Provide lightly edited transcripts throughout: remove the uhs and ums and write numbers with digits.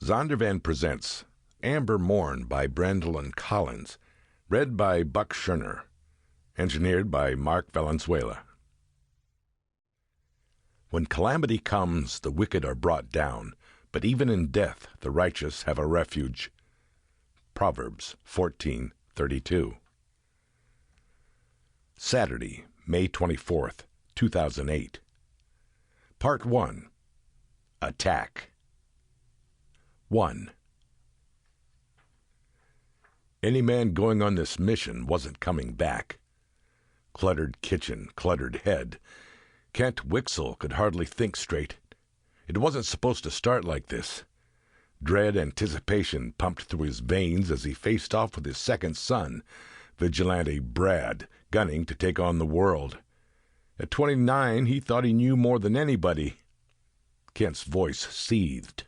Zondervan presents Amber Morn by Brandilyn Collins, read by Buck Scherner, engineered by Mark Valenzuela. When calamity comes, the wicked are brought down, but even in death the righteous have a refuge. Proverbs 14:32. Saturday, May 24th, 2008. Part 1. Attack. 1. Any man going on this mission wasn't coming back. Cluttered kitchen, cluttered head. Kent Wixell could hardly think straight. It wasn't supposed to start like this. Dread anticipation pumped through his veins as he faced off with his second son, vigilante Brad, gunning to take on the world. At 29, he thought he knew more than anybody. Kent's voice seethed.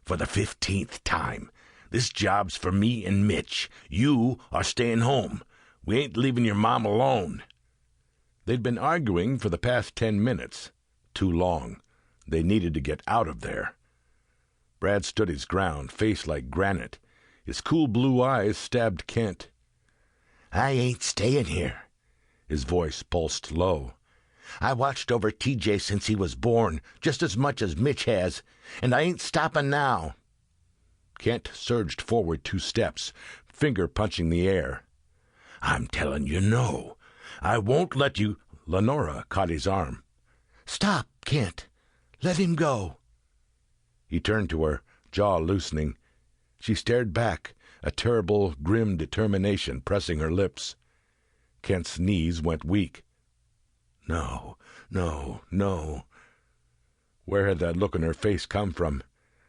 For the 15th time, this job's for me and Mitch. You are staying home. We ain't leaving your mom alone. They'd been arguing for the past 10 minutes. Too long. They needed to get out of there. Brad stood his ground, face like granite. His cool blue eyes stabbed Kent. I ain't staying here. His voice pulsed low. I watched over TJ since he was born, just as much as Mitch has, and I ain't stopping now. Kent surged forward 2 steps, finger punching the air. I'm telling you no. I won't let you. Lenora caught his arm. Stop, Kent. Let him go. He turned to her, jaw loosening. She stared back, a terrible, grim determination pressing her lips. Kent's knees went weak. No, no, no. Where had that look on her face come from?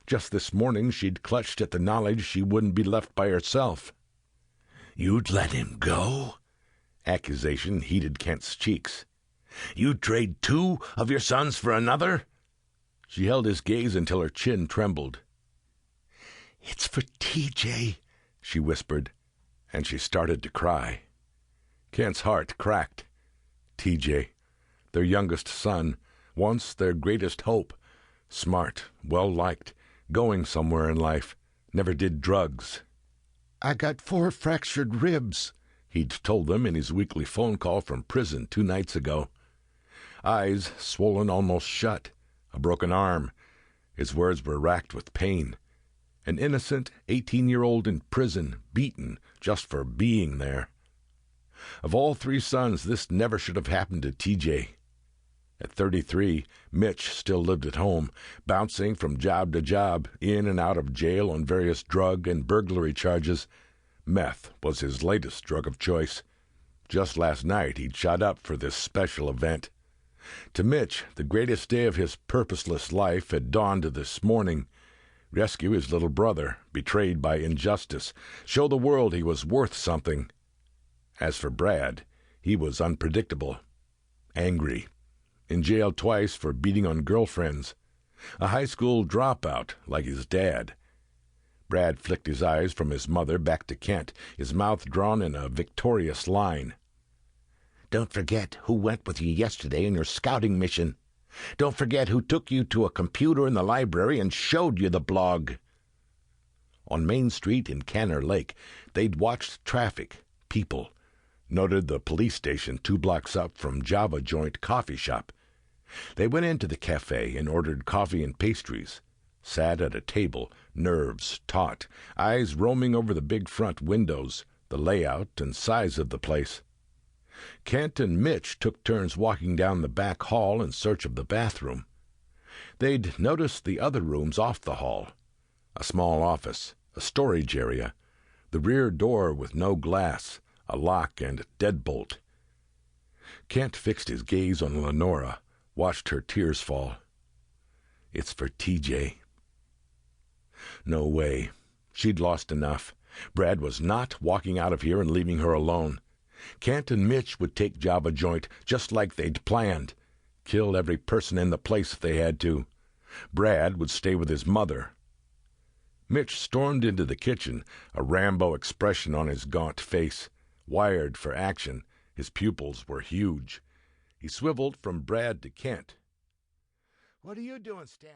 Just this morning she'd clutched at the knowledge she wouldn't be left by herself. You'd let him go? Accusation heated Kent's cheeks. You'd trade 2 of your sons for another? She held his gaze until her chin trembled. It's for TJ, she whispered, and she started to cry. Kent's heart cracked. TJ, their youngest son, once their greatest hope, smart, well-liked, going somewhere in life, never did drugs. I got 4 fractured ribs, he'd told them in his weekly phone call from prison 2 nights ago. Eyes swollen almost shut, a broken arm. His words were racked with pain. An innocent 18-year-old in prison, beaten just for being there. Of all 3 sons, this never should have happened to TJ. At 33, Mitch still lived at home, bouncing from job to job, in and out of jail on various drug and burglary charges. Meth was his latest drug of choice. Just last night he'd shot up for this special event. To Mitch, the greatest day of his purposeless life had dawned this morning. Rescue his little brother, betrayed by injustice, show the world he was worth something. As for Brad, he was unpredictable, angry, in jail twice for beating on girlfriends, a high school dropout like his dad. Brad flicked his eyes from his mother back to Kent, his mouth drawn in a victorious line. Don't forget who went with you yesterday in your scouting mission. Don't forget who took you to a computer in the library and showed you the blog. On Main Street in Canner Lake, they'd watched traffic, people, noted the police station 2 blocks up from Java Joint Coffee Shop. They went into the cafe and ordered coffee and pastries, sat at a table, nerves taut, eyes roaming over the big front windows, the layout and size of the place. Kent and Mitch took turns walking down the back hall in search of the bathroom. They'd noticed the other rooms off the hall, a small office, a storage area, the rear door with no glass, a lock and deadbolt. Kent fixed his gaze on Lenora, watched her tears fall. It's for TJ. No way. She'd lost enough. Brad was not walking out of here and leaving her alone. Kent and Mitch would take Java Joint just like they'd planned. Kill every person in the place if they had to. Brad would stay with his mother. Mitch stormed into the kitchen, a Rambo expression on his gaunt face. Wired for action, his pupils were huge. He swiveled from Brad to Kent. What are you doing, Stan?